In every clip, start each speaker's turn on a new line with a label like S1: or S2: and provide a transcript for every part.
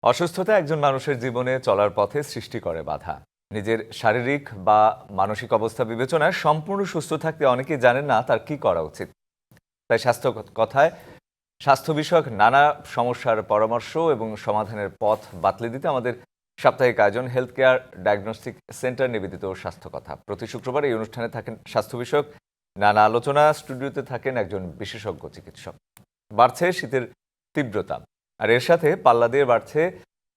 S1: অসুস্থতা একজন মানুষের জীবনে চলার পথে সৃষ্টি করে বাধা। নিজের শারীরিক বা মানসিক অবস্থা বিবেচনায় সম্পূর্ণ সুস্থ থাকতে অনেকেই জানেন না তার কি করা উচিত। তাই স্বাস্থ্য বিষয়ক নানা সমস্যার পরামর্শ এবং সমাধানের পথ বাতলে দিতে আমাদের সাপ্তাহিক আয়োজন হেলথ কেয়ার ডায়াগনস্টিক সেন্টার নিবেদিত স্বাস্থ্য কথা। প্রতি শুক্রবার এই অনুষ্ঠানে থাকেন স্বাস্থ্য বিষয়ক নানা আলোচনা। স্টুডিওতে থাকেন একজন বিশেষজ্ঞ চিকিৎসক। বাড়ছে শীতের তীব্রতা, আর এর সাথে পাল্লা দিয়ে বাড়ছে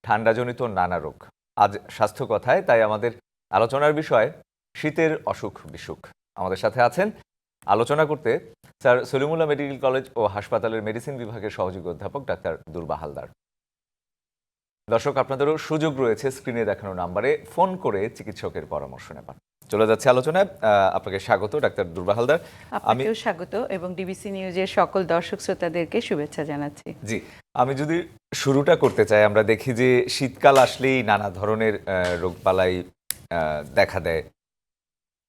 S1: ঠান্ডাজনিত নানা রোগ। আজ স্বাস্থ্য কথায় তাই আমাদের আলোচনার বিষয় শীতের অসুখ বিসুখ। আমাদের সাথে আছেন আলোচনা করতে স্যার সলিমুল্লাহ মেডিকেল কলেজ ও হাসপাতালের মেডিসিন বিভাগের সহযোগী অধ্যাপক ডাক্তার দুর্বা হালদার। দর্শক, আপনাদেরও সুযোগ রয়েছে স্ক্রিনে দেখানো নাম্বারে ফোন করে চিকিৎসকের পরামর্শ নেবার। চলে যাচ্ছে আলোচনায়। আপনাকে স্বাগত ডাক্তার দুর্বা হালদার।
S2: আপনাকেও স্বাগত এবং ডিবিসি নিউজের সকল দর্শক শ্রোতাদেরকে শুভেচ্ছা জানাচ্ছি।
S1: জি, আমি যদি শুরুটা করতে চাই, আমরা দেখি যে শীতকাল আসলেই নানা ধরনের রোগবালাই দেখা দেয়।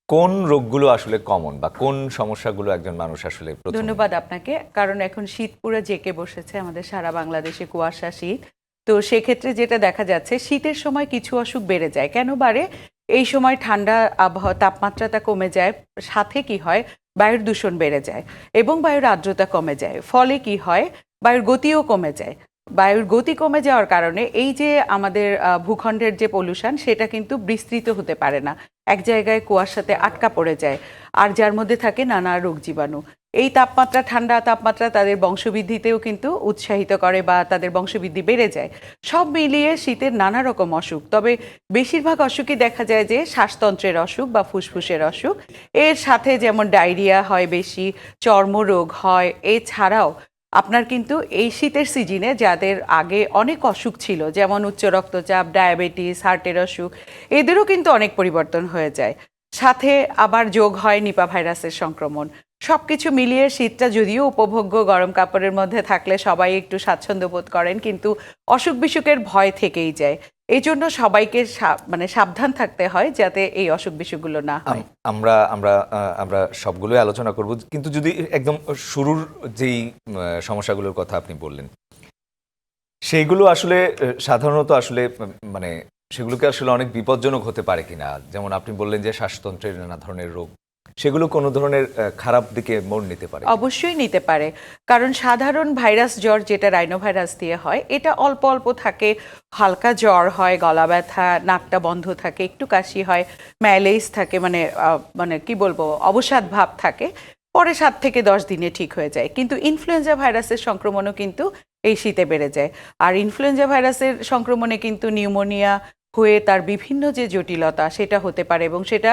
S1: কোন রোগগুলো আসলে কমন বা কোন সমস্যাগুলো একজন মানুষ আসলে
S2: ধন্যবাদ আপনাকে, কারণ এখন শীত পুরো জেঁকে বসেছে, আমাদের সারা বাংলাদেশে কুয়াশা শীত। তো সেক্ষেত্রে যেটা দেখা যাচ্ছে, শীতের সময় কিছু অসুখ বেড়ে যায়। কেন বাড়ে? এই সময় ঠান্ডা আবহাওয়া, তাপমাত্রাটা কমে যায়, সাথে কি হয়, বায়ুর দূষণ বেড়ে যায় এবং বায়ুর আর্দ্রতা কমে যায়। ফলে কি হয়, বায়ুর গতিও কমে যায়। বায়ুর গতি কমে যাওয়ার কারণে এই যে আমাদের ভূখণ্ডের যে পলিউশন, সেটা কিন্তু বিস্তৃত হতে পারে না, এক জায়গায় কুয়াশাতে আটকা পড়ে যায়, আর যার মধ্যে থাকে নানা রোগ জীবাণু। এই তাপমাত্রা, ঠান্ডা তাপমাত্রা তাদের বংশবৃদ্ধিতেও কিন্তু উৎসাহিত করে বা তাদের বংশবৃদ্ধি বেড়ে যায়। সব মিলিয়ে শীতের নানা রকম অসুখ, তবে বেশিরভাগ অসুখই দেখা যায় যে শ্বাসতন্ত্রের অসুখ বা ফুসফুসের অসুখ। এর সাথে যেমন ডায়রিয়া হয় বেশি, চর্মরোগ হয়। এছাড়াও আপনার কিন্তু এই শীতের সিজনে যাদের আগে অনেক অসুখ ছিল, যেমন উচ্চ রক্তচাপ, ডায়াবেটিস, হার্টের অসুখ, এদেরও কিন্তু অনেক পরিবর্তন হয়ে যায়। সাথে আবার যোগ হয় নিপা ভাইরাসের সংক্রমণ। সবকিছু মিলিয়ে শীতটা যদিও উপভোগ্য, গরম কাপড়ের মধ্যে থাকলে সবাই একটু স্বাচ্ছন্দ্য বোধ করেন, কিন্তু অসুখ বিসুখের ভয় থেকেই যায়। এই জন্য সবাইকে সাবধান থাকতে হয় যাতে এই অসুখ বিসুখগুলো না হয়।
S1: আমরা আমরা আমরা সবগুলোই আলোচনা করব, কিন্তু যদি একদম শুরুর যেই সমস্যাগুলোর কথা আপনি বললেন, সেইগুলো আসলে সাধারণত আসলে মানে সেগুলোকে আসলে অনেক বিপজ্জনক হতে পারে কিনা? যেমন আপনি বললেন যে শ্বাসতন্ত্রের নানা ধরনের রোগ, সেগুলো কোনো ধরনের খারাপ দিকে মোড় নিতে পারে?
S2: অবশ্যই নিতে পারে, কারণ সাধারণ ভাইরাস জ্বর যেটা রাইনো ভাইরাস দিয়ে হয়, এটা অল্প অল্প থাকে। হালকা জ্বর হয়, গলা ব্যথা, নাকটা বন্ধ থাকে, একটু কাশি হয়, ম্যালেইস থাকে, মানে কি বলবো, অবসাদ ভাব থাকে। পরে 7 থেকে 10 দিনে ঠিক হয়ে যায়। কিন্তু ইনফ্লুয়েঞ্জা ভাইরাসের সংক্রমণও কিন্তু এই শীতে বেড়ে যায়। আর ইনফ্লুয়েঞ্জা ভাইরাসের সংক্রমণে কিন্তু নিউমোনিয়া হয়ে তার বিভিন্ন যে জটিলতা সেটা হতে পারে, এবং সেটা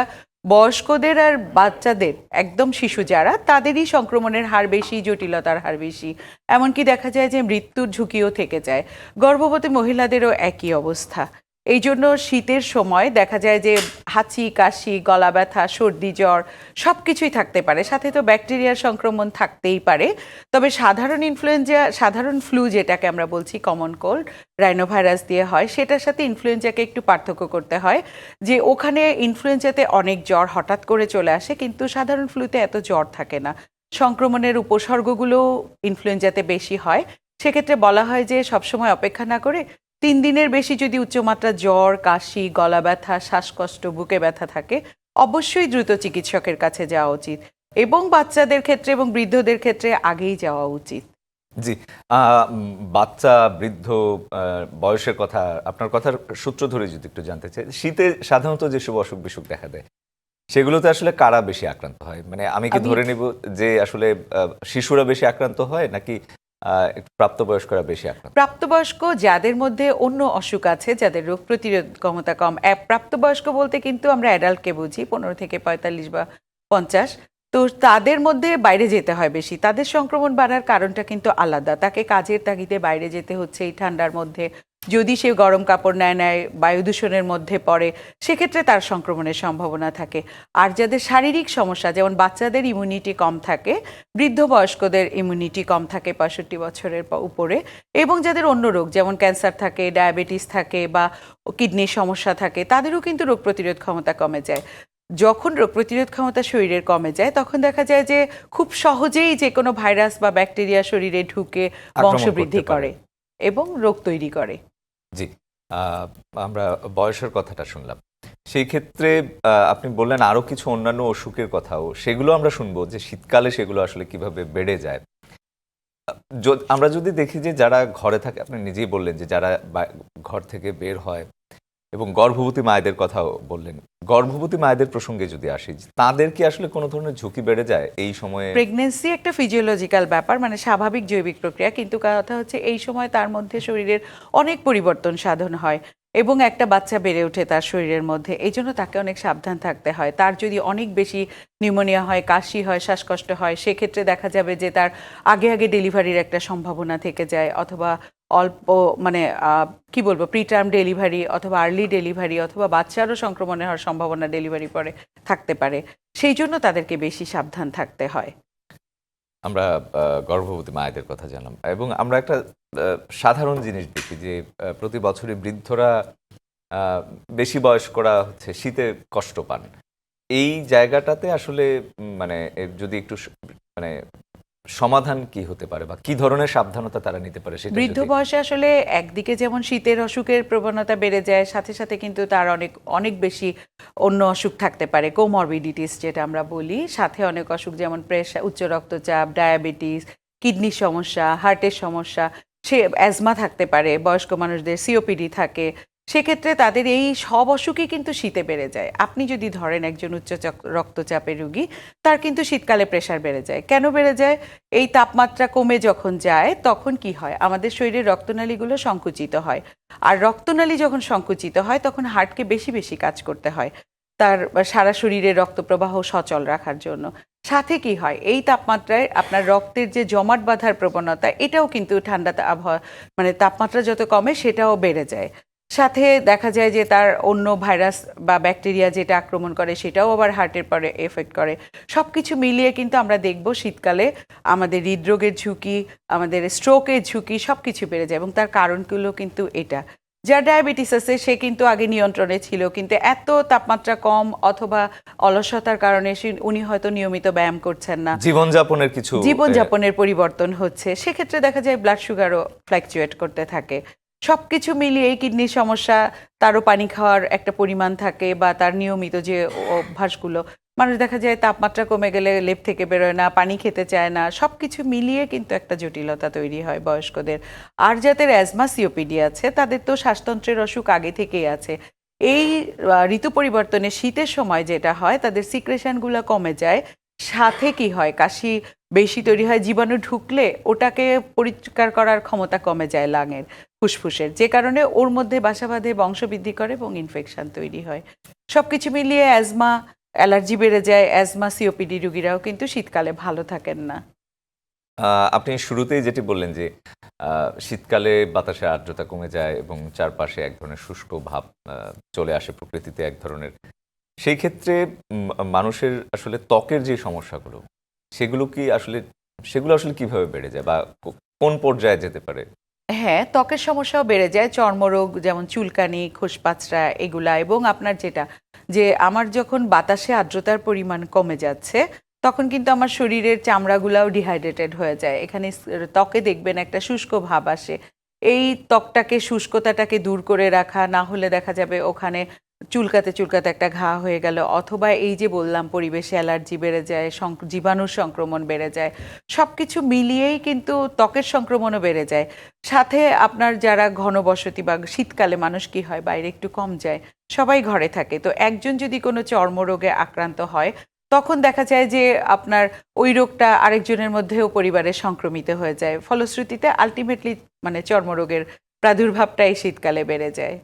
S2: বয়স্কদের আর বাচ্চাদের, একদম শিশু যারা, তাদেরই সংক্রমণের হার বেশি, জটিলতার হার বেশি। এমনকি দেখা যায় যে মৃত্যুর ঝুঁকিও থেকে যায়। গর্ভবতী মহিলাদেরও একই অবস্থা। এই জন্য শীতের সময় দেখা যায় যে হাঁচি, কাশি, গলা ব্যথা, সর্দি, জ্বর সব কিছুই থাকতে পারে। সাথে তো ব্যাকটেরিয়ার সংক্রমণ থাকতেই পারে। তবে সাধারণ ইনফ্লুয়েঞ্জা, সাধারণ ফ্লু যেটাকে আমরা বলছি কমন কোল্ড, রাইনোভাইরাস দিয়ে হয়, সেটার সাথে ইনফ্লুয়েঞ্জাকে একটু পার্থক্য করতে হয়। যে ওখানে ইনফ্লুয়েঞ্জাতে অনেক জ্বর হঠাৎ করে চলে আসে, কিন্তু সাধারণ ফ্লুতে এত জ্বর থাকে না। সংক্রমণের উপসর্গগুলো ইনফ্লুয়েঞ্জাতে বেশি হয়। সেক্ষেত্রে বলা হয় যে সবসময় অপেক্ষা না করে 3 দিনের বেশি যদি উচ্চমাত্রা জ্বর, কাশি, গলা ব্যথা, শ্বাসকষ্ট, বুকে ব্যথা থাকে, অবশ্যই দ্রুত চিকিৎসকের কাছে যাওয়া উচিত, এবং বাচ্চাদের ক্ষেত্রে এবং বৃদ্ধদের ক্ষেত্রে আগেই যাওয়া উচিত।
S1: জি, বাচ্চা, বৃদ্ধ, বয়সের কথা, আপনার কথার সূত্র ধরে যদি একটু জানতে চাই, শীতে সাধারণত যেসব অসুখ বিসুখ দেখা দেয় সেগুলোতে আসলে কারা বেশি আক্রান্ত হয়? মানে আমি কি ধরে নিব যে আসলে শিশুরা বেশি আক্রান্ত হয়, নাকি একটু প্রাপ্তবয়স্করা বেশি আক্রান্ত?
S2: প্রাপ্তবয়স্ক যাদের মধ্যে অন্য অসুখ আছে, যাদের রোগ প্রতিরোধ ক্ষমতা কম, প্রাপ্তবয়স্ক বলতে কিন্তু আমরা অ্যাডাল্টকে বুঝি, 15 থেকে 45 বা 50। তো তাদের মধ্যে বাইরে যেতে হয় বেশি, তাদের সংক্রমণ বাড়ার কারণটা কিন্তু আলাদা। তাকে কাজের তাগিদে বাইরে যেতে হচ্ছে এই ঠান্ডার মধ্যে, যদি সে গরম কাপড় নেয়, বায়ু দূষণের মধ্যে পড়ে, সেক্ষেত্রে তার সংক্রমণের সম্ভাবনা থাকে। আর যাদের শারীরিক সমস্যা, যেমন বাচ্চাদের ইমিউনিটি কম থাকে, বৃদ্ধ বয়স্কদের ইমিউনিটি কম থাকে 65 বছরের উপরে, এবং যাদের অন্য রোগ যেমন ক্যান্সার থাকে, ডায়াবেটিস থাকে বা কিডনির সমস্যা থাকে, তাদেরও কিন্তু রোগ প্রতিরোধ ক্ষমতা কমে যায়। যখন রোগ প্রতিরোধ ক্ষমতা শরীরের কমে যায়, তখন দেখা যায় যে খুব সহজেই যে কোনো ভাইরাস বা ব্যাকটেরিয়া শরীরে ঢুকে বংশবৃদ্ধি করে এবং রোগ তৈরি করে।
S1: জি, আহ, আমরা বয়সের কথাটা শুনলাম। সেই ক্ষেত্রে আপনি বললেন আরো কিছু অন্যান্য অসুখের কথাও, সেগুলো আমরা শুনবো যে শীতকালে সেগুলো আসলে কিভাবে বেড়ে যায়। আমরা যদি দেখি যে যারা ঘরে থাকে, আপনি নিজেই বললেন যে যারা ঘর থেকে বের হয় এবং গর্ভবতী মায়েদের কথাও বললেন। গর্ভবতী মায়েদের প্রসঙ্গে যদি আসি, তাদের কি আসলে কোনো ধরনের ঝুঁকি বেড়ে যায় এই সময়ে?
S2: প্রেগনেন্সি একটা ফিজিওলজিক্যাল ব্যাপার, মানে স্বাভাবিক জৈবিক প্রক্রিয়া, কিন্তু কথা হচ্ছে এই সময় তার মধ্যে শরীরের অনেক পরিবর্তন সাধন হয় এবং একটা বাচ্চা বেড়ে ওঠে তার শরীরের মধ্যে। এই জন্য তাকে অনেক সাবধান থাকতে হয়। তার যদি অনেক বেশি নিউমোনিয়া হয়, কাশি হয়, শ্বাসকষ্ট হয়, সেক্ষেত্রে দেখা যাবে যে তার আগে আগে ডেলিভারির একটা সম্ভাবনা থেকে যায়, অথবা অল্প মানে কি বলবো, প্রিটার্ম ডেলিভারি অথবা আর্লি ডেলিভারি অথবা বাচ্চারও সংক্রমণের হওয়ার সম্ভাবনা ডেলিভারি পরে থাকতে পারে। সেই জন্য তাদেরকে বেশি সাবধান থাকতে হয়।
S1: আমরা গর্ভবতী মায়েদের কথা জানলাম এবং আমরা একটা সাধারণ জিনিস দেখি যে প্রতি বছরই বৃদ্ধরা, আহ, বেশি বয়স্করা হচ্ছে শীতে কষ্ট পান। এই জায়গাটাতে আসলে মানে এর যদি একটু মানে সমাধান কি হতে পারে বা কি ধরনের সাবধানতা তারা নিতে পারে সেটা
S2: বৃদ্ধ
S1: যদি।
S2: বয়সে আসলে একদিকে যেমন শীতের অসুখের প্রবণতা বেড়ে যায়, সাথে সাথে কিন্তু তার অনেক অনেক বেশি অন্য অসুখ থাকতে পারে, কোমরবিডিটিস যেটা আমরা বলি। সাথে অনেক অসুখ যেমন প্রেশার, উচ্চ রক্তচাপ, ডায়াবেটিস, কিডনির সমস্যা, হার্টের সমস্যা, সে অ্যাজমা থাকতে পারে, বয়স্ক মানুষদের সিওপিডি থাকে। সেক্ষেত্রে তাদের এই সব অসুখই কিন্তু শীতে বেড়ে যায়। আপনি যদি ধরেন একজন রক্তচাপের রোগী, তার কিন্তু শীতকালে প্রেশার বেড়ে যায়। কেন বেড়ে যায়? এই তাপমাত্রা কমে যখন যায় তখন কি হয়, আমাদের শরীরের রক্তনালীগুলো সংকুচিত হয়। আর রক্তনালী যখন সংকুচিত হয় তখন হার্টকে বেশি বেশি কাজ করতে হয় তার সারা শরীরে রক্ত প্রবাহ সচল রাখার জন্য। সাথে কি হয়, এই তাপমাত্রায় আপনার রক্তের যে জমাট বাঁধার প্রবণতা, এটাও কিন্তু ঠান্ডা আবহাওয়া মানে তাপমাত্রা যত কমে সেটাও বেড়ে যায়। সাথে দেখা যায় যে তার অন্য ভাইরাস বা ব্যাকটেরিয়া যেটা আক্রমণ করে সেটাও আবার হার্টের পরে এফেক্ট করে। সব কিছু মিলিয়ে কিন্তু আমরা দেখব শীতকালে আমাদের হৃদরোগের ঝুঁকি, আমাদের স্ট্রোকের ঝুঁকি সব কিছু বেড়ে যায়, এবং তার কারণগুলো কিন্তু এটা। যার ডায়াবেটিস আছে সে কিন্তু আগে নিয়ন্ত্রণে ছিল, কিন্তু এত তাপমাত্রা কম অথবা অলসতার কারণে উনি হয়তো নিয়মিত ব্যায়াম করছেন না,
S1: জীবনযাপনের কিছু
S2: জীবনযাপনের পরিবর্তন হচ্ছে, সেক্ষেত্রে দেখা যায় ব্লাড সুগারও ফ্ল্যাকচুয়েট করতে থাকে। সবকিছু মিলিয়ে এই কিডনির সমস্যা, তারও পানি খাওয়ার একটা পরিমাণ থাকে বা তার নিয়মিত যে অভ্যাসগুলো, মানুষ দেখা যায় তাপমাত্রা কমে গেলে লেপ থেকে বেরোয় না, পানি খেতে চায় না, সবকিছু মিলিয়ে কিন্তু একটা জটিলতা তৈরি হয় বয়স্কদের। আর যাদের অ্যাজমা সিওপিডি আছে তাদের তো শ্বাসতন্ত্রের অসুখ আগে থেকেই আছে। এই ঋতু পরিবর্তনে শীতের সময় যেটা হয়, তাদের সিক্রেশনগুলো কমে যায়। সাথে কি হয়, কাশি বেশি তৈরি হয়, জীবাণু ঢুকলে ওটাকে পরিষ্কার করার ক্ষমতা কমে যায় লাঙের, ফুসফুসের, যে কারণে ওর মধ্যে বাসা বাঁধে, বংশবৃদ্ধি করে এবং ইনফেকশন তৈরি হয়। সবকিছু মিলিয়ে অ্যাজমা, অ্যালার্জি বেড়ে যায়। অ্যাজমা সিওপিডি রোগীরাও কিন্তু শীতকালে ভালো থাকেন না।
S1: আপনি শুরুতেই যেটি বললেন যে শীতকালে বাতাসে আর্দ্রতা কমে যায় এবং চারপাশে এক ধরনের শুষ্ক ভাব চলে আসে প্রকৃতিতে এক ধরনের। সেই ক্ষেত্রে মানুষের আসলে ত্বকের যে সমস্যাগুলো, সেগুলো আসলে কিভাবে বেড়ে যায় বা কোন পর্যায়ে যেতে পারে?
S2: হ্যাঁ, ত্বকের সমস্যাও বেড়ে যায়, চর্মরোগ যেমন চুলকানি, খোসপাঁচড়া এগুলা। এবং আপনার যেটা, যে আমার যখন বাতাসে আর্দ্রতার পরিমাণ কমে যাচ্ছে তখন কিন্তু আমার শরীরের চামড়াগুলাও ডিহাইড্রেটেড হয়ে যায়। এখানে ত্বকে দেখবেন একটা শুষ্ক ভাব আসে। এই ত্বকটাকে, শুষ্কতাটাকে দূর করে রাখা, না হলে দেখা যাবে ওখানে চুলকাতে চুলকাতে একটা ঘা হয়ে গেল, অথবা এই যে বললাম পরিবেশে অ্যালার্জি বেড়ে যায়, জীবাণুর সংক্রমণ বেড়ে যায়। সব কিছু মিলিয়েই কিন্তু ত্বকের সংক্রমণও বেড়ে যায়। সাথে আপনার যারা ঘনবসতি বা শীতকালে মানুষ কি হয়, বাইরে একটু কম যায়, সবাই ঘরে থাকে, তো একজন যদি কোনো চর্মরোগে আক্রান্ত হয় তখন দেখা যায় যে আপনার ওই রোগটা আরেকজনের মধ্যেও পরিবারে সংক্রমিত হয়ে যায়। ফলশ্রুতিতে আলটিমেটলি মানে চর্মরোগের প্রাদুর্ভাবটা এই শীতকালে বেড়ে যায়।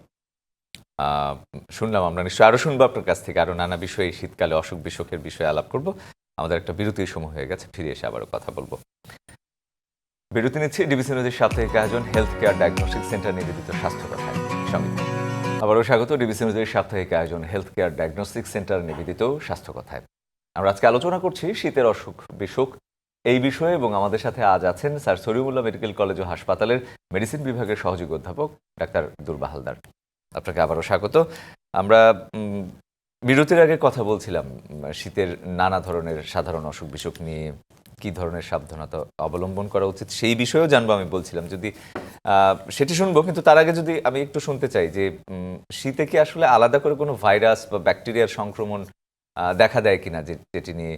S1: শুনলাম, আমরা নিশ্চয়ই আরো শুনবো আপনার কাছ থেকে, আরো নানা বিষয়ে এই শীতকালে অসুখ বিসুখের বিষয়ে আলাপ করব। আমাদের একটা বিরতির সময় হয়ে গেছে, ফিরে এসে আবারও কথা বলবো। বিরতি নিচ্ছি ডিবিসি নিউজের সাপ্তাহিক আয়োজন হেলথ কেয়ার ডায়াগনস্টিক সেন্টার নিবেদিত স্বাস্থ্য কথায়। সঙ্গে আবারও স্বাগত ডিবিসি নিউজের সাপ্তাহিক আয়োজন হেলথ কেয়ার ডায়াগনস্টিক সেন্টার নিবেদিত স্বাস্থ্য কথায়। আমরা আজকে আলোচনা করছি শীতের অসুখ বিসুখ এই বিষয়ে, এবং আমাদের সাথে আজ আছেন স্যার সলিমুল্লাহ মেডিকেল কলেজ ও হাসপাতালের মেডিসিন বিভাগের সহযোগী অধ্যাপক ডাক্তার দুর্বা হালদার। আপনাকে আবারও স্বাগত। আমরা বিরতির আগে কথা বলছিলাম শীতের নানা ধরনের সাধারণ অসুখ বিসুখ নিয়ে, কি ধরনের সাবধানতা অবলম্বন করা উচিত সেই বিষয়েও জানবো আমি বলছিলাম, যদি সেটি শুনবো, কিন্তু তার আগে যদি আমি একটু শুনতে চাই যে শীতে কি আসলে আলাদা করে কোনো ভাইরাস বা ব্যাকটেরিয়ার সংক্রমণ দেখা দেয় কিনা, যেটি নিয়ে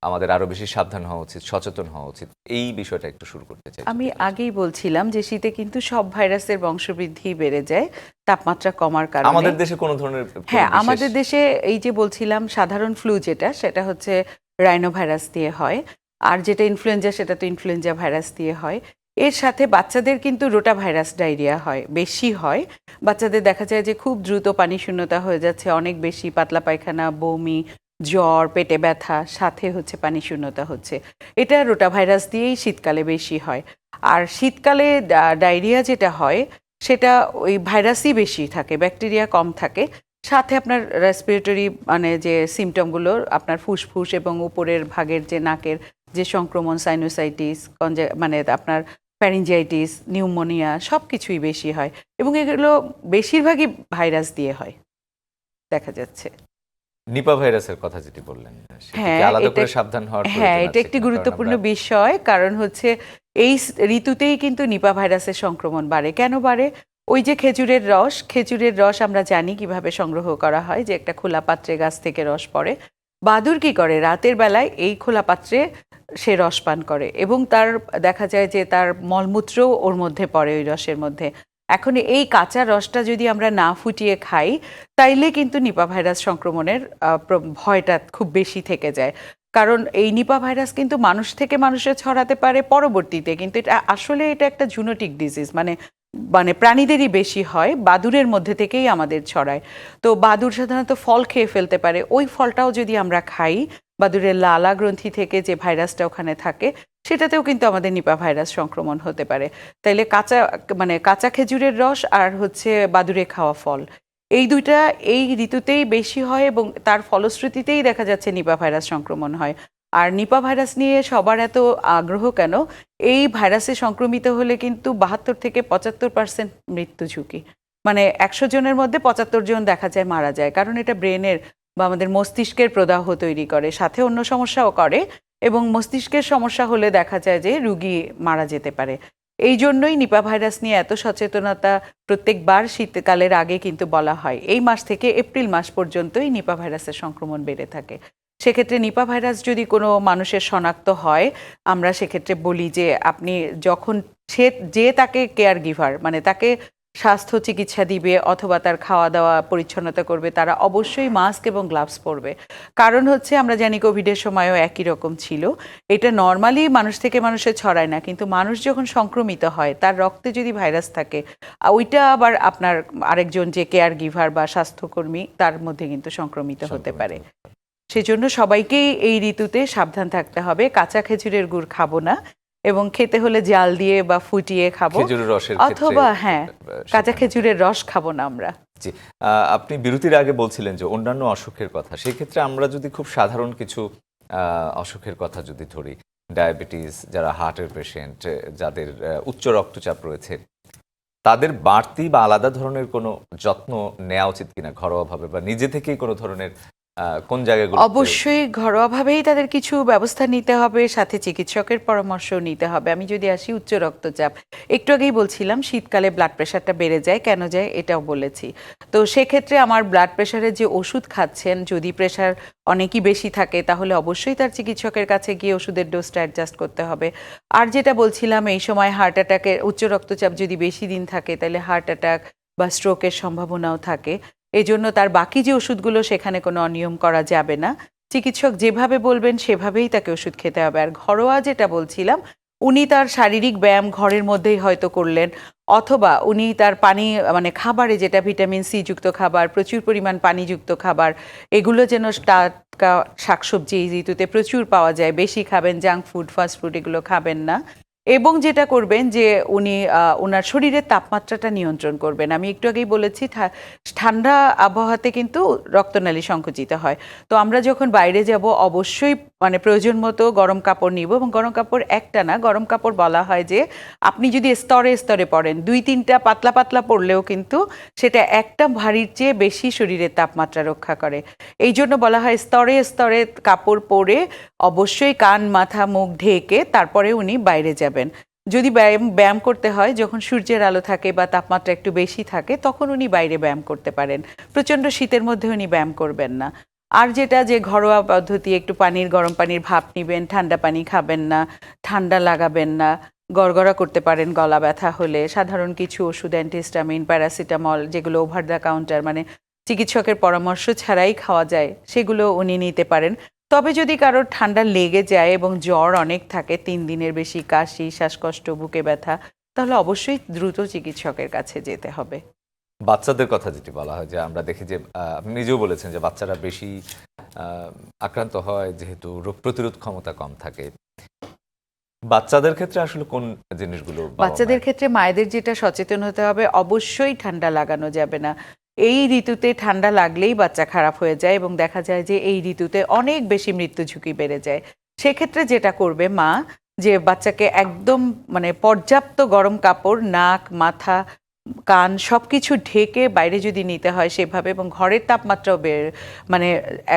S1: আমাদের আরো বেশি সাবধান হওয়া উচিত, সচেতন হওয়া উচিত, এই বিষয়টা একটু শুরু করতে চাই।
S2: আমি আগেই বলছিলাম যে শীতে কিন্তু সব ভাইরাসের বংশবৃদ্ধি বেড়ে যায় তাপমাত্রা কমার কারণে।
S1: আমাদের দেশে কোনো ধরনের
S2: হ্যাঁ, আমাদের দেশে এই যে বলছিলাম সাধারণ ফ্লু যেটা, সেটা হচ্ছে রাইনো ভাইরাস দিয়ে হয়, আর যেটা ইনফ্লুয়েঞ্জা সেটা তো ইনফ্লুয়েঞ্জা ভাইরাস দিয়ে হয়। এর সাথে বাচ্চাদের কিন্তু রোটা ভাইরাস ডায়রিয়া হয়, বেশি হয়। বাচ্চাদের দেখা যায় যে খুব দ্রুত পানি শূন্যতা হয়ে যাচ্ছে, অনেক বেশি পাতলা পায়খানা, বমি, জ্বর, পেটে ব্যথা, সাথে হচ্ছে পানি শূন্যতা হচ্ছে। এটা রোটা ভাইরাস দিয়েই শীতকালে বেশি হয়। আর শীতকালে ডায়রিয়া যেটা হয় সেটা ওই ভাইরাসই বেশি থাকে, ব্যাকটেরিয়া কম থাকে। সাথে আপনার রেসপিরেটরি মানে যে সিমটমগুলো, আপনার ফুসফুস এবং উপরের ভাগের যে নাকের যে সংক্রমণ, সাইনোসাইটিস, মানে আপনার ফ্যারিঞ্জাইটিস, নিউমোনিয়া, সব কিছুই বেশি হয়। এবং এগুলো বেশিরভাগই ভাইরাস দিয়ে হয় দেখা যাচ্ছে।
S1: নিপা ভাইরাসের কথা যেটি বললেন, সেটি কি
S2: হ্যাঁ,
S1: আলাদা করে সাবধান হওয়ার প্রয়োজন
S2: হ্যাঁ,
S1: আছে
S2: এটা একটি
S1: কিনা? কারণ
S2: গুরুত্বপূর্ণ
S1: আমরা-
S2: বিষয়। কারণ হচ্ছে এই ঋতুতেই কিন্তু নিপা ভাইরাসের সংক্রমণ বাড়ে। কেন বাড়ে? ওই যে খেজুরের রস আমরা জানি কিভাবে সংগ্রহ করা হয়, যে একটা খোলা পাত্রে গাছ থেকে রস পড়ে। বাদুড় কি করে? রাতের বেলায় এই খোলা পাত্রে সে রস পান করে এবং তার দেখা যায় যে তার মলমূত্রও ওর মধ্যে পড়ে ওই রসের মধ্যে। এখন এই কাঁচা রসটা যদি আমরা না ফুটিয়ে খাই, তাইলে কিন্তু নিপা ভাইরাস সংক্রমণের ভয়টা খুব বেশি থেকে যায়। কারণ এই নিপা ভাইরাস কিন্তু মানুষ থেকে মানুষে ছড়াতে পারে পরবর্তীতে, কিন্তু এটা একটা জুনোটিক ডিজিজ, মানে মানে প্রাণীদেরই বেশি হয়, বাদুড়ের মধ্যে থেকেই আমাদের ছড়ায়। তো বাদুড় সাধারণত ফল খেয়ে ফেলতে পারে, ওই ফলটাও যদি আমরা খাই, বাদুড়ের লালা গ্রন্থি থেকে যে ভাইরাসটা ওখানে থাকে, সেটাতেও কিন্তু আমাদের নিপা ভাইরাস সংক্রমণ হতে পারে। তাইলে কাঁচা খেজুরের রস আর হচ্ছে বাদুড়ে খাওয়া ফল, এই দুইটা এই ঋতুতেই বেশি হয় এবং তার ফলশ্রুতিতেই দেখা যাচ্ছে নিপা ভাইরাস সংক্রমণ হয়। আর নিপা ভাইরাস নিয়ে সবার এত আগ্রহ কেন? এই ভাইরাসে সংক্রমিত হলে কিন্তু ৭২ থেকে ৭৫% মৃত্যু ঝুঁকি। মানে ১০০ জনের মধ্যে ৭৫ জন দেখা যায় মারা যায়, কারণ এটা ব্রেনের বা আমাদের মস্তিষ্কের প্রদাহ তৈরি করে, সাথে অন্য সমস্যাও করে। এবং মস্তিষ্কের সমস্যা হলে দেখা যায় যে রুগী মারা যেতে পারে। এই জন্যই নিপা ভাইরাস নিয়ে এত সচেতনতা প্রত্যেকবার শীতকালের আগে কিন্তু বলা হয়। এই মাস থেকে এপ্রিল মাস পর্যন্তই নিপা ভাইরাসের সংক্রমণ বেড়ে থাকে। সেক্ষেত্রে নিপা ভাইরাস যদি কোনো মানুষের শনাক্ত হয়, আমরা সেক্ষেত্রে বলি যে আপনি যখন যে তাকে কেয়ার গিভার, মানে তাকে স্বাস্থ্য চিকিৎসা দিবে অথবা তার খাওয়া দাওয়া পরিচ্ছন্নতা করবে, তারা অবশ্যই মাস্ক এবং গ্লাভস পরবে। কারণ হচ্ছে আমরা জানি কোভিডের সময়ও একই রকম ছিল। এটা নর্মালি মানুষ থেকে মানুষে ছড়ায় না, কিন্তু মানুষ যখন সংক্রমিত হয়, তার রক্তে যদি ভাইরাস থাকে, ওইটা আবার আপনার আরেকজন যে কেয়ার গিভার বা স্বাস্থ্যকর্মী, তার মধ্যে কিন্তু সংক্রমিত হতে পারে। সেজন্য সবাইকেই এই ঋতুতে সাবধান থাকতে হবে। কাঁচা খেজুরের গুড় খাবো না, এবং খেতে হলে জাল দিয়ে বা ফুটিয়ে খাবো,
S1: খেজুরের রসের ক্ষেত্রে
S2: অথবা কাঁচা খেজুরের রস খাবো না আমরা।
S1: জি, আপনি বিরতির আগে বলছিলেন যে অন্যান্য অসুখের কথা, সেই ক্ষেত্রে আমরা যদি খুব সাধারণ কিছু অসুখের কথা যদি ধরি, ডায়াবেটিস, যারা হার্টের পেশেন্ট, যাদের উচ্চ রক্তচাপ রয়েছে, তাদের বাড়তি বা আলাদা ধরনের কোনো যত্ন নেওয়া উচিত কিনা ঘরোয়াভাবে, বা নিজে থেকেই কোনো ধরনের কোন জায়গাগুলো?
S2: অবশ্যই ঘরোয়াভাবেই তাদের কিছু ব্যবস্থা নিতে হবে, সাথে চিকিৎসকের পরামর্শ নিতে হবে। আমি যদি আসি উচ্চ রক্তচাপ, একটু আগেই বলছিলাম শীতকালে ব্লাড প্রেশারটা বেড়ে যায়, কেন যায় এটাও বলেছি। তো সেক্ষেত্রে আমার ব্লাড প্রেশারের যে ওষুধ খাচ্ছেন, যদি প্রেশার অনেকই বেশি থাকে, তাহলে অবশ্যই তার চিকিৎসকের কাছে গিয়ে ওষুধের ডোজটা অ্যাডজাস্ট করতে হবে। আর যেটা বলছিলাম, এই সময় হার্ট অ্যাটাকের, উচ্চ রক্তচাপ যদি বেশি দিন থাকে, তাহলে হার্ট অ্যাটাক বা স্ট্রোকের সম্ভাবনাও থাকে। এই জন্য তার বাকি যে ওষুধগুলো, সেখানে কোনো অনিয়ম করা যাবে না। চিকিৎসক যেভাবে বলবেন সেভাবেই তাকে ওষুধ খেতে হবে। আর ঘরোয়া যেটা বলছিলাম, উনি তার শারীরিক ব্যায়াম ঘরের মধ্যেই হয়তো করলেন, অথবা উনি তার পানি, মানে খাবারে যেটা ভিটামিন সি যুক্ত খাবার, প্রচুর পরিমাণ পানিযুক্ত খাবার, এগুলো যেন টাটকা শাকসবজি এই ঋতুতে প্রচুর পাওয়া যায়, বেশি খাবেন। জাঙ্ক ফুড, ফাস্ট ফুড এগুলো খাবেন না। এবং যেটা করবেন যে উনি ওনার শরীরের তাপমাত্রাটা নিয়ন্ত্রণ করবেন। আমি একটু আগেই বলেছি ঠান্ডা আবহাওয়াতে কিন্তু রক্তনালী সংকুচিত হয়। তো আমরা যখন বাইরে যাব অবশ্যই মানে প্রয়োজন মতো গরম কাপড় নিব, এবং গরম কাপড় একটা না, গরম কাপড় বলা হয় যে আপনি যদি স্তরে স্তরে পরেন, 2-3টা পাতলা পাতলা পরলেও কিন্তু সেটা একটা ভারীর চেয়ে বেশি শরীরের তাপমাত্রা রক্ষা করে। এই জন্য বলা হয় স্তরে স্তরে কাপড় পরে অবশ্যই কান মাথা মুখ ঢেকে তারপরে উনি বাইরে যাবেন। যদি ব্যায়াম করতে হয়, যখন সূর্যের আলো থাকে বা তাপমাত্রা একটু বেশি থাকে, তখন উনি বাইরে ব্যায়াম করতে পারেন। প্রচণ্ড শীতের মধ্যে উনি ব্যায়াম করবেন না। আর যেটা যে ঘরোয়া পদ্ধতি, একটু গরম পানির ভাপ নিবেন, ঠান্ডা পানি খাবেন না, ঠান্ডা লাগাবেন না, গড়গড়া করতে পারেন গলা ব্যথা হলে। সাধারণ কিছু ওষুধ, অ্যান্টিহিস্টামিন, প্যারাসিটামল, যেগুলো ওভার দ্য কাউন্টার মানে চিকিৎসকের পরামর্শ ছাড়াই খাওয়া যায়, সেগুলো উনি নিতে পারেন। তবে যদি কারোর ঠান্ডা লেগে যায় এবং জ্বর অনেক থাকে, 3 দিনের বেশি, কাশি, শ্বাসকষ্ট, বুকে ব্যথা, তাহলে অবশ্যই দ্রুত চিকিৎসকের কাছে যেতে হবে।
S1: বাচ্চাদের কথা যেটি বলা হয় যে আমরা দেখি যে আপনি নিজেও বলেছেন যে বাচ্চারা বেশি আক্রান্ত হয় যেহেতু রোগ প্রতিরোধ ক্ষমতা কম থাকে। বাচ্চাদের ক্ষেত্রে আসলে কোন জিনিসগুলো
S2: বাচ্চাদের ক্ষেত্রে মায়েদের যেটা সচেতন হতে হবে, অবশ্যই ঠান্ডা লাগানো যাবে না। এই ঋতুতে ঠান্ডা লাগলেই বাচ্চা খারাপ হয়ে যায়, এবং দেখা যায় যে এই ঋতুতে অনেক বেশি মৃত্যু ঝুঁকি বেড়ে যায়। সেক্ষেত্রে যেটা করবে মা, যে বাচ্চাকে একদম মানে পর্যাপ্ত গরম কাপড়, নাক, মাথা, কান সবকিছু ঢেকে বাইরে যদি নিতে হয় সেভাবে, এবং ঘরের তাপমাত্রাও মানে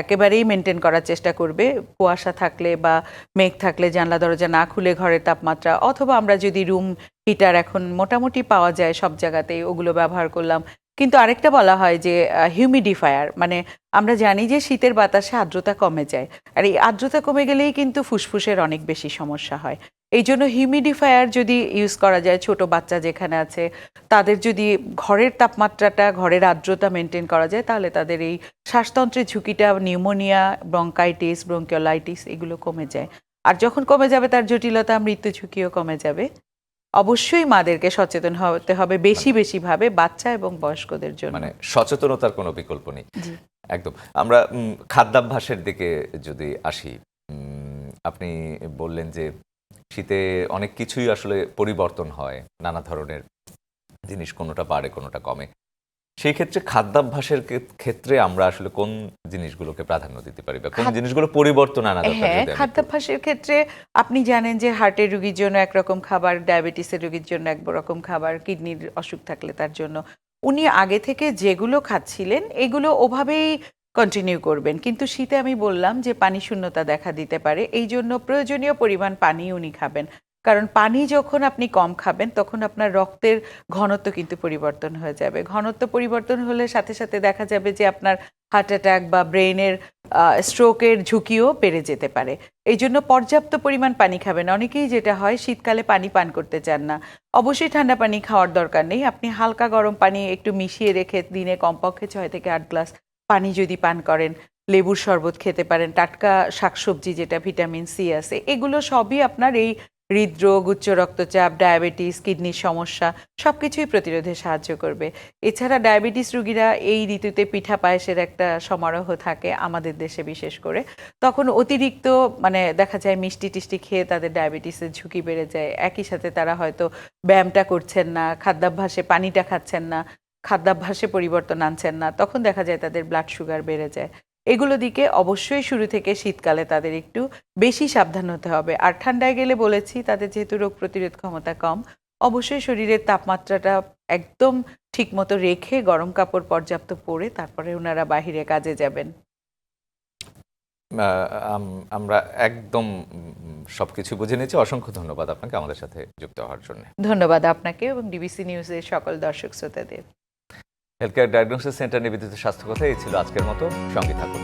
S2: একেবারেই মেনটেন করার চেষ্টা করবে। কুয়াশা থাকলে বা মেঘ থাকলে জানলা দরজা না খুলে ঘরের তাপমাত্রা, অথবা আমরা যদি রুম হিটার এখন মোটামুটি পাওয়া যায় সব জায়গাতেই, ওগুলো ব্যবহার করলাম। কিন্তু আরেকটা বলা হয় যে হিউমিডিফায়ার, মানে আমরা জানি যে শীতের বাতাসে আর্দ্রতা কমে যায়, আর এই আর্দ্রতা কমে গেলেই কিন্তু ফুসফুসের অনেক বেশি সমস্যা হয়। এই জন্য হিউমিডিফায়ার যদি ইউজ করা যায়, ছোট বাচ্চা যেখানে আছে তাদের যদি ঘরের তাপমাত্রাটা, ঘরের আর্দ্রতা মেনটেন করা যায়, তাহলে তাদের এই শ্বাসতন্ত্রের ঝুঁকিটা, নিউমোনিয়া, ব্রঙ্কাইটিস, ব্রঙ্কিওলাইটিস, এগুলো কমে যায়। আর যখন কমে যাবে তার জটিলতা, মৃত্যু ঝুঁকিও কমে যাবে। অবশ্যই মাদেরকে সচেতন হতে হবে বেশি বেশি ভাবে, বাচ্চা এবং বয়স্কদের জন্য।
S1: মানে সচেতনতার কোনো বিকল্প নেই। একদম। আমরা খাদ্যাভ্যাসের দিকে যদি আসি, আপনি বললেন যে শীতে অনেক কিছুই আসলে পরিবর্তন হয়, নানা ধরনের জিনিস কোনোটা বাড়ে কোনোটা কমে। সেই ক্ষেত্রে খাদ্যাভ্যাসের ক্ষেত্রে আমরা আসলে কোন জিনিসগুলোকে প্রাধান্য দিতে পারি বা কোন জিনিসগুলো পরিবর্তন আনা দরকার?
S2: হ্যাঁ, খাদ্যাভ্যাসের ক্ষেত্রে আপনি জানেন যে হার্টের রোগীর জন্য একরকম খাবার, ডায়াবেটিসের রোগীর জন্য একরকম খাবার, কিডনির অসুখ থাকলে তার জন্য। উনি আগে থেকে যেগুলো খাচ্ছিলেন এগুলো ওভাবেই কন্টিনিউ করবেন। কিন্তু শীতে আমি বললাম যে পানি শূন্যতা দেখা দিতে পারে, এই জন্য প্রয়োজনীয় পরিমাণ পানি উনি খাবেন। কারণ পানি যখন আপনি কম খাবেন তখন আপনার রক্তের ঘনত্ব কিন্তু পরিবর্তন হয়ে যাবে। ঘনত্ব পরিবর্তন হলে সাথে সাথে দেখা যাবে যে আপনার হার্ট অ্যাটাক বা ব্রেনের স্ট্রোকের ঝুঁকিও বেড়ে যেতে পারে। এই জন্য পর্যাপ্ত পরিমাণ পানি খাবেন। অনেকেই যেটা হয় শীতকালে পানি পান করতে চান না। অবশ্যই ঠান্ডা পানি খাওয়ার দরকার নেই। আপনি হালকা গরম পানি একটু মিশিয়ে রেখে দিনে কমপক্ষে 6 থেকে 8 গ্লাস পানি যদি পান করেন, লেবুর শরবত খেতে পারেন, টাটকা শাকসবজি যেটা ভিটামিন সি আছে, এগুলো সবই আপনার এই হৃদরোগ, উচ্চ রক্তচাপ, ডায়াবেটিস, কিডনির সমস্যা সবকিছুই প্রতিরোধে সাহায্য করবে। এছাড়া ডায়াবেটিস রোগীরা এই ঋতুতে পিঠা পায়েসের একটা সমারোহ থাকে আমাদের দেশে বিশেষ করে। তখন অতিরিক্ত মানে দেখা যায় মিষ্টি টিষ্টি খেয়ে তাদের ডায়াবেটিসের ঝুঁকি বেড়ে যায়। একই সাথে তারা হয়তো ব্যায়ামটা করছেন না, খাদ্যাভ্যাসে পানিটা খাচ্ছেন না, খাদ্যাভ্যাসে পরিবর্তন আনছেন না, তখন দেখা যায় তাদের ব্লাড সুগার বেড়ে যায়। এগুলো দিকে অবশ্যই শুরু থেকে শীতকালে তাদের একটু বেশি সাবধান হতে হবে। আর ঠান্ডায় গেলে বলেছি তাদের যেহেতু রোগ প্রতিরোধ ক্ষমতা কম, অবশ্যই শরীরের তাপমাত্রাটা একদম ঠিকমতো রেখে গরম কাপড় পর্যাপ্ত পরে তারপরে ওনারা বাহিরে কাজে যাবেন।
S1: আমরা একদম সবকিছু বুঝে নিয়েছি। অসংখ্য ধন্যবাদ আপনাকে আমাদের সাথে যুক্ত হওয়ার জন্য।
S2: ধন্যবাদ আপনাকে এবং ডিবিসি নিউজের সকল দর্শক শ্রোতাদের।
S1: হেলথ কেয়ার ডায়াগনোসিস সেন্টার নিবেদিত স্বাস্থ্য কথা এই ছিল আজকের মতো। সঙ্গে থাকুন।